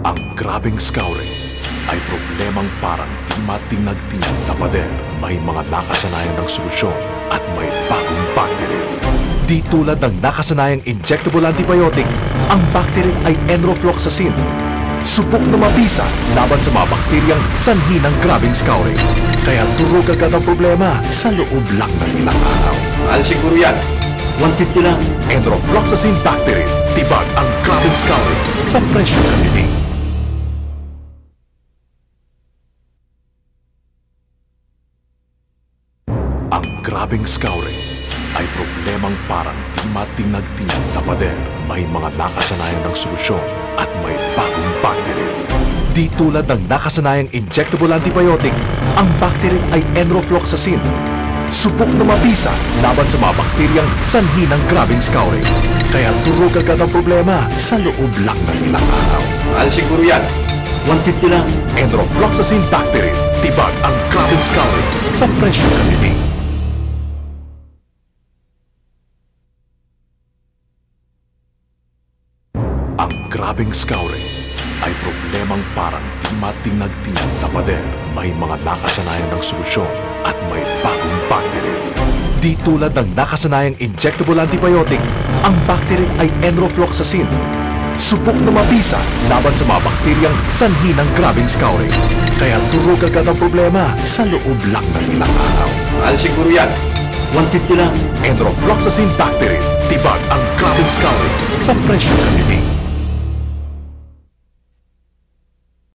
Ang grabeng scouring ay problemang parang di matinag-tinag na pader. May mga nakasanayan ng solusyon at may bagong Bacterin. Di tulad ng nakasanayang injectable antibiotic, ang Bacterin ay enrofloxacin. Subok na mabisa laban sa mga bakteryang sanhi ng grabeng scouring. Kaya durog agad ang problema sa loob lang ng ilang araw. Mahal siguro yan. 150 lang. Enrofloxacin Bacterin. Tibag ang grabeng scouring sa presyo kaniting. Ang grabeng scouring ay problemang parang di matinag-tinag na pader. May mga nakasanayan ng solusyon at may bagong Bacterin. Di tulad ng nakasanayang injectable antibiotic, ang Bacterin ay enrofloxacin. Subok na mabisa laban sa mga bakteryang sanhi ng grabeng scouring. Kaya durog agad ang problema sa loob lang ng ilang araw. Mahal siguro yan. 150 lang. Enrofloxacin Bacterin. Tibag ang grabeng scouring sa presyo kaniting. Ang grabeng scouring ay problemang parang di matinag-tinag na pader. May mga nakasanayan ng solusyon at may bagong Bacterin. Di tulad ng nakasanayang injectable antibiotic, ang Bacterin ay enrofloxacin. Subok na mabisa laban sa mga bakteryang sanhi ng grabeng scouring. Kaya durog agad ang problema sa loob lang ng ilang araw. Mahal siguro yan. 150 lang. Enrofloxacin Bacterin. Tibag ang grabeng scouring sa presyo kaniting.